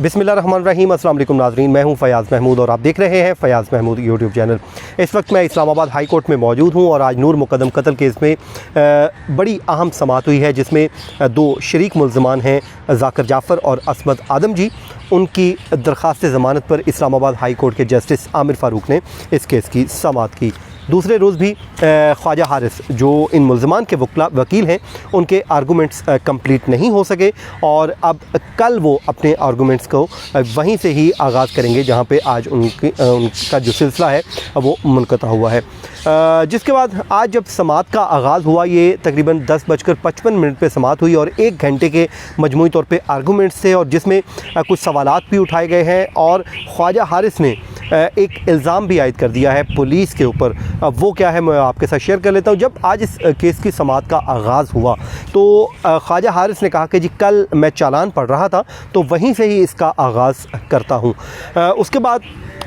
बिस्मिल्लाहिर्रहमानिर्रहीम। अस्सलाम वालेकुम नाज़रीन, मैं हूं फ़याज़ महमूद और आप देख रहे हैं फ़याज़ महमूद यूट्यूब चैनल। इस वक्त मैं इस्लामाबाद हाई कोर्ट में मौजूद हूं और आज नूर मुक़द्दम कत्ल केस में बड़ी अहम समाअत हुई है, जिसमें दो शरीक मुल्ज़मान हैं ज़ाकिर जाफ़र और असमत आदम जी। उनकी दरख्वास्त ज़मानत पर इस्लामाबाद हाई कोर्ट के जस्टिस आमिर फ़ारूक ने इस केस की समाअत की। दूसरे रोज़ भी ख्वाजा हारिस जो इन मुल्ज़मान के वकील हैं, उनके आर्गूमेंट्स कंप्लीट नहीं हो सके और अब कल वो अपने आर्गूमेंट्स को वहीं से ही आगाज़ करेंगे जहां पे आज उनका जो सिलसिला है वो मुनक़ता हुआ है। जिसके बाद आज जब समाअत का आगाज़ हुआ, ये तकरीबन 10:55 पे समाअत हुई और 1 घंटे के मजमूई तौर पे आर्गूमेंट्स थे और जिसमें कुछ सवालात भी उठाए गए हैं और ख्वाजा हारिस ने एक इल्ज़ाम भी आयद कर दिया है पुलिस के ऊपर। वो क्या है मैं आपके साथ शेयर कर लेता हूँ। जब आज इस केस की समाअत का आगाज़ हुआ तो ख्वाजा हारिस ने कहा कि जी कल मैं चालान पढ़ रहा था तो वहीं से ही इसका आगाज़ करता हूँ। उसके बाद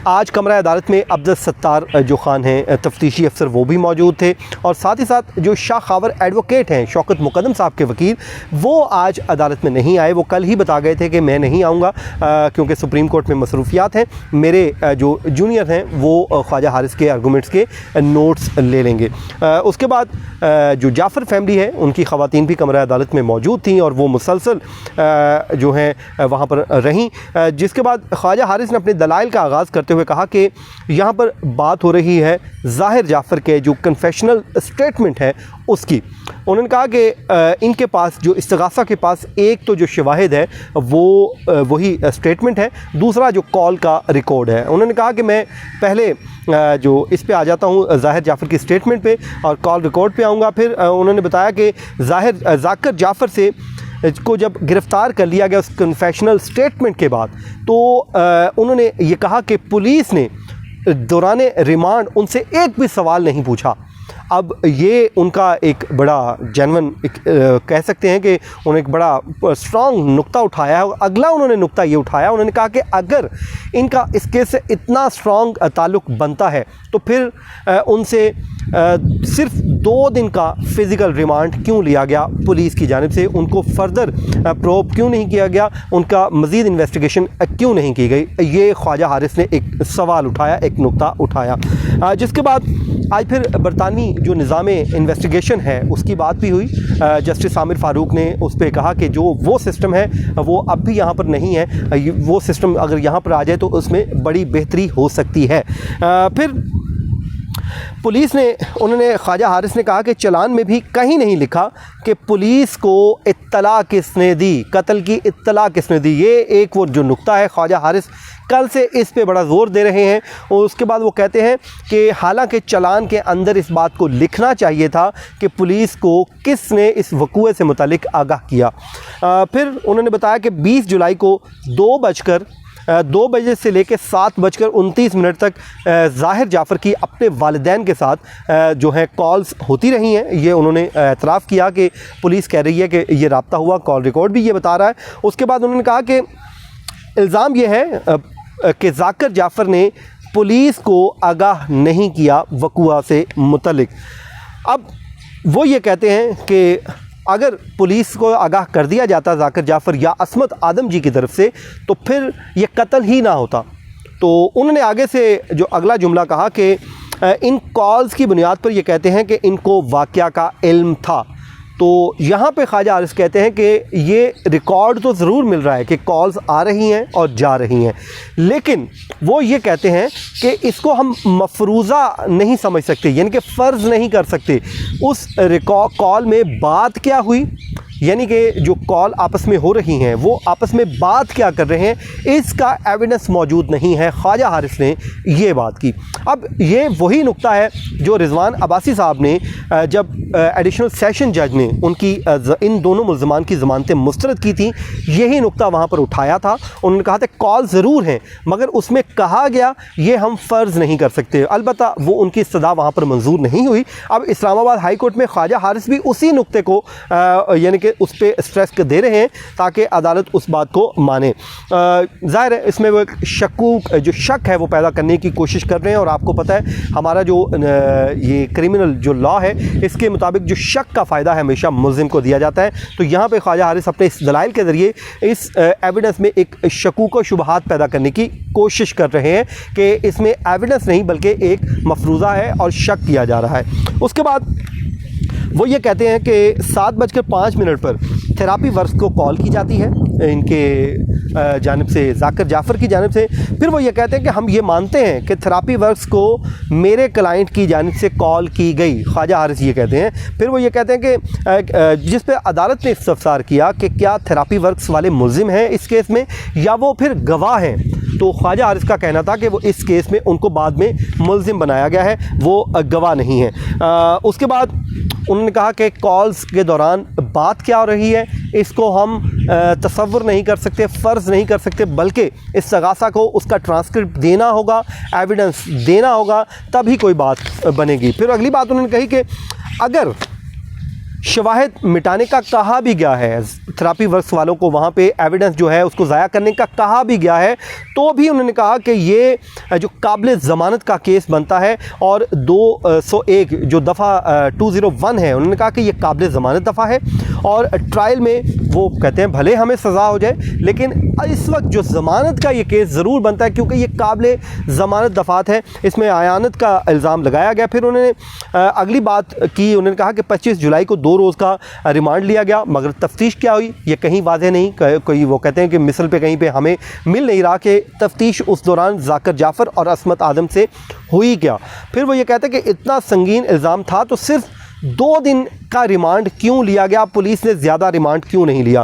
आज कमरा अदालत में अब्दुल सत्तार जो ख़ान हैं तफ्तीशी अफसर, वो भी मौजूद थे और साथ ही साथ जो शाह खावर एडवोकेट हैं शौकत मुक़द्दम साहब के वकील, वो आज अदालत में नहीं आए। वो कल ही बता गए थे कि मैं नहीं आऊँगा क्योंकि सुप्रीम कोर्ट में मसरूफियात हैं। मेरे जो जूनियर हैं वो ख्वाजा हारिस के आर्गूमेंट्स के नोट्स ले लेंगे। उसके बाद जो जाफ़र फैमिली है उनकी ख़वातीन भी कमरा अदालत में मौजूद थीं और वो मुसलसल जो हैं वहाँ पर रहीं। जिसके बाद ख्वाजा हारिस ने अपने दलाइल का आगाज़ करते हुए कहा कि यहाँ पर बात हो रही है ज़ाहिर जाफ़र के जो कन्फेशनल स्टेटमेंट है उसकी। उन्होंने कहा कि इनके पास जो इस्तिग़ासा के पास एक तो जो शवाहिद है वो वही स्टेटमेंट है, दूसरा जो कॉल का रिकॉर्ड है। उन्होंने कहा कि मैं पहले जो इस पे आ जाता हूँ ज़ाहिर जाफ़र की स्टेटमेंट पे और कॉल रिकॉर्ड पे आऊँगा। फिर उन्होंने बताया कि ज़ाकिर जाफ़र से को जब गिरफ़्तार कर लिया गया उस कन्फेशनल स्टेटमेंट के बाद, तो उन्होंने ये कहा कि पुलिस ने दौरान रिमांड उनसे एक भी सवाल नहीं पूछा। अब ये उनका एक बड़ा जेन्युइन कह सकते हैं कि उन्होंने एक बड़ा स्ट्रॉन्ग नुक्ता उठाया है। अगला उन्होंने नुक्ता ये उठाया, उन्होंने कहा कि अगर इनका इस केस से इतना स्ट्रॉन्ग ताल्लुक़ बनता है तो फिर उनसे सिर्फ 2 दिन का फ़िज़िकल रिमांड क्यों लिया गया पुलिस की जानिब से, उनको फ़र्दर प्रोब क्यों नहीं किया गया, उनका मज़ीद इन्वेस्टिगेशन क्यों नहीं की गई। ये ख्वाजा हारिस ने एक सवाल उठाया, एक नुक्ता उठाया। जिसके बाद आज फिर बरतानवी जो निज़ाम इन्वेस्टिगेशन है उसकी बात भी हुई। जस्टिस आमिर फ़ारूक ने उस पर कहा कि जो वो सिस्टम है वो अब भी यहाँ पर नहीं है, वो सिस्टम अगर यहाँ पर आ जाए तो उसमें बड़ी बेहतरी हो सकती है। फिर पुलिस ने उन्होंने ख्वाजा हारिस ने कहा कि चलान में भी कहीं नहीं लिखा कि पुलिस को इत्तला किसने दी, कत्ल की इत्तला किसने दी। ये एक वो जो नुक्ता है, ख्वाजा हारिस कल से इस पे बड़ा ज़ोर दे रहे हैं। और उसके बाद वो कहते हैं कि हालांकि चलान के अंदर इस बात को लिखना चाहिए था कि पुलिस को किसने इस वक़ूए से मुतालिक आगाह किया। फिर उन्होंने बताया कि 20 जुलाई को 2 बजे से लेकर 7:29 तक ज़ाहिर जाफ़र की अपने वालिदैन के साथ जो है कॉल्स होती रही हैं। ये उन्होंने एतराफ़ किया कि पुलिस कह रही है कि ये रब्ता हुआ, कॉल रिकॉर्ड भी ये बता रहा है। उसके बाद उन्होंने कहा कि इल्ज़ाम ये है कि ज़ाकिर जाफ़र ने पुलिस को आगाह नहीं किया वक़ूआ से मुतल्लिक। अब वो ये कहते हैं कि अगर पुलिस को आगाह कर दिया जाता ज़ाकिर जाफ़र या असमत आदम जी की तरफ से तो फिर ये कत्ल ही ना होता। तो उन्होंने आगे से जो अगला जुमला कहा कि इन कॉल्स की बुनियाद पर ये कहते हैं कि इनको वाक़या का इल्म था। तो यहाँ पे ख्वाजा हारिस कहते हैं कि ये रिकॉर्ड तो ज़रूर मिल रहा है कि कॉल्स आ रही हैं और जा रही हैं, लेकिन वो ये कहते हैं कि इसको हम मफरूज़ा नहीं समझ सकते, यानी कि फ़र्ज़ नहीं कर सकते उस कॉल में बात क्या हुई, यानी कि जो कॉल आपस में हो रही हैं वो आपस में बात क्या कर रहे हैं, इसका एविडेंस मौजूद नहीं है। ख्वाजा हारिस ने ये बात की। अब ये वही नुक्ता है जो रिजवान अब्बासी साहब ने जब एडिशनल सेशन जज ने उनकी इन दोनों मुल्ज़मान की ज़मानतें मुस्तरद की थी, यही नुक्ता वहाँ पर उठाया था। उन्होंने कहा था कॉल ज़रूर हैं मगर उसमें कहा गया ये हम फ़र्ज़ नहीं कर सकते। अलबत्ता वो उनकी इस्तदा वहाँ पर मंजूर नहीं हुई। अब इस्लामाबाद हाई कोर्ट में ख्वाजा हारिस भी उसी नुक्ते को यानी कि उस पर स्ट्रेस दे रहे हैं ताकि अदालत उस बात को माने। ज़ाहिर है इसमें वो जो शक है वो पैदा करने की कोशिश कर रहे हैं, और आपको पता है हमारा जो ये क्रिमिनल जो लॉ है इसके मुताबिक जो शक का फ़ायदा है हमेशा मुल्ज़िम को दिया जाता है। तो यहाँ पे ख्वाजा हारिस अपने इस दलाइल के ज़रिए इस एविडेंस में एक शकूक व शुबहात पैदा करने की कोशिश कर रहे हैं कि इसमें एविडेंस नहीं बल्कि एक मफरूज़ा है और शक किया जा रहा है। उसके बाद वो ये कहते हैं कि 7:05 पर थेरापी वर्क्स को कॉल की जाती है इनके जानिब से, ज़ाकिर जाफ़र की जानिब से। फिर वो ये कहते हैं कि हम ये मानते हैं कि थेरापी वर्क्स को मेरे क्लाइंट की जानिब से कॉल की गई, ख्वाजा हारिस ये कहते हैं। फिर वो ये कहते हैं कि जिस पे अदालत ने इस्तफसार किया कि क्या थेरापी वर्क्स वाले मुल्ज़िम हैं इस केस में या वो फिर गवाह हैं, तो ख्वाजा हारिस का कहना था कि वो इस केस में उनको बाद में मुल्ज़िम बनाया गया है, वो गवाह नहीं है। उसके बाद उन्होंने कहा कि कॉल्स के दौरान बात क्या हो रही है इसको हम तसव्वुर नहीं कर सकते, फ़र्ज़ नहीं कर सकते, बल्कि इस सगासा को उसका ट्रांसक्रिप्ट देना होगा, एविडेंस देना होगा, तभी कोई बात बनेगी। फिर अगली बात उन्होंने कही कि अगर शवाहिद मिटाने का कहा भी गया है, थेरापी वर्क्स वालों को वहाँ पे एविडेंस जो है उसको ज़ाया करने का कहा भी गया है, तो भी उन्होंने कहा कि ये जो काबिल ज़मानत का केस बनता है और 201 जो दफ़ा 201 है, उन्होंने कहा कि ये काबिल ज़मानत दफ़ा है और ट्रायल में वो कहते हैं भले हमें सज़ा हो जाए लेकिन इस वक्त जो ज़मानत का ये केस ज़रूर बनता है क्योंकि ये काबिल ज़मानत दफ़ात है, इसमें आयानत का इल्ज़ाम लगाया गया। फिर उन्होंने अगली बात की, उन्होंने कहा कि 25 जुलाई को 2 रोज़ का रिमांड लिया गया, मगर तफ्तीश क्या हुई ये कहीं वाज़ेह नहीं। कोई वो कहते हैं कि मिसल पे कहीं पे हमें मिल नहीं रहा कि तफ्तीश उस दौरान ज़ाकिर जाफ़र और असमत आदम से हुई क्या। फिर वो ये कहते हैं कि इतना संगीन इल्ज़ाम था तो सिर्फ 2 दिन का रिमांड क्यों लिया गया, पुलिस ने ज़्यादा रिमांड क्यों नहीं लिया।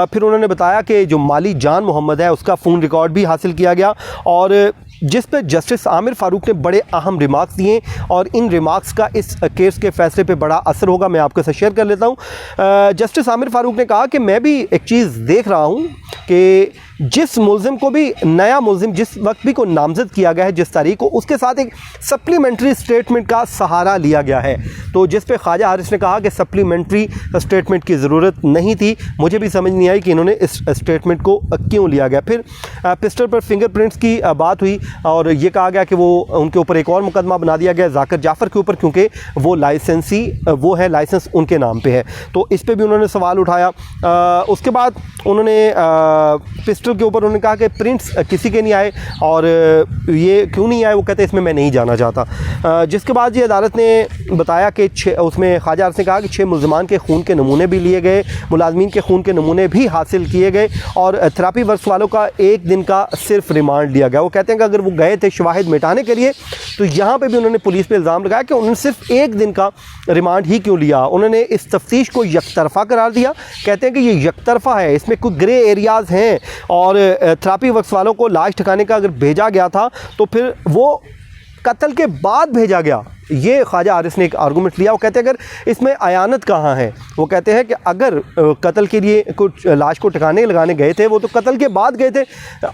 फिर उन्होंने बताया कि जो माली जान मोहम्मद है उसका फ़ोन रिकॉर्ड भी हासिल किया गया और जिस पर जस्टिस आमिर फ़ारूक ने बड़े अहम रिमार्क्स दिए और इन रिमार्क्स का इस केस के फ़ैसले पे बड़ा असर होगा। मैं आपके साथ शेयर कर लेता हूँ। जस्टिस आमिर फ़ारूक ने कहा कि मैं भी एक चीज़ देख रहा हूँ कि जिस मुल्ज़िम को भी नया मुल्ज़िम जिस वक्त भी को नामज़द किया गया है जिस तारीख को, उसके साथ एक सप्लीमेंट्री स्टेटमेंट का सहारा लिया गया है। तो जिस पे ख्वाजा हारिस ने कहा कि सप्लीमेंट्री स्टेटमेंट की ज़रूरत नहीं थी, मुझे भी समझ नहीं आई कि इन्होंने इस स्टेटमेंट को क्यों लिया गया। फिर पिस्टल पर फिंगरप्रिंट्स की बात हुई और ये कहा गया कि वो उनके ऊपर एक और मुकदमा बना दिया गया ज़ाकिर जाफ़र के ऊपर क्योंकि वो लाइसेंसी वो है, लाइसेंस उनके नाम पे है, तो इस पे भी उन्होंने सवाल उठाया। उसके बाद उन्होंने पिस्टल के ऊपर उन्होंने कहा कि प्रिंट्स किसी के नहीं आए और ये क्यों नहीं आए, वो कहते हैं इसमें मैं नहीं जाना चाहता। जिसके बाद ये अदालत ने बताया कि उसमें ख्वाजा हारिस ने कहा कि 6 मुल्ज़िमान के खून के नमूने भी लिए गए, मुलाजमीन के खून के नमूने भी हासिल किए गए और थेरापी वर्क्स वालों का 1 दिन का सिर्फ रिमांड लिया गया। वो कहते हैं कि अगर वो गए थे शवाहिद मिटाने के लिए तो यहाँ पे भी उन्होंने पुलिस पे इल्ज़ाम लगाया कि उन्होंने सिर्फ 1 दिन का रिमांड ही क्यों लिया। उन्होंने इस तफ्तीश को यकतरफ़ा करार दिया, कहते हैं कि ये यकतरफ़ा है, इसमें कुछ ग्रे एरियाज़ हैं और थेरापी वर्क्स वालों को लाश ठिकाने का अगर भेजा गया था तो फिर वो कत्ल के बाद भेजा गया। ये ख्वाजा हारिस ने एक आर्गूमेंट लिया। वो कहते हैं अगर इसमें आयानत कहाँ है, वो कहते हैं कि अगर कत्ल के लिए कुछ लाश को ठिकाने लगाने गए थे वो तो कत्ल के बाद गए थे,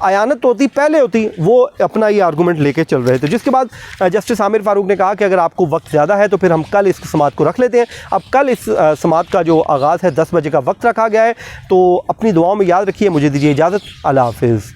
आयानत तो होती पहले होती, वो अपना ये आर्गूमेंट लेके चल रहे थे। जिसके बाद जस्टिस आमिर फ़ारूक ने कहा कि अगर आपको वक्त ज़्यादा है तो फिर हम कल इस समाअत को रख लेते हैं। अब कल इस समाअत का जो आगाज़ है 10 बजे का वक्त रखा गया है, तो अपनी दुआओं में याद रखिए। मुझे दीजिए इजाज़त, अल्लाह हाफ़िज़।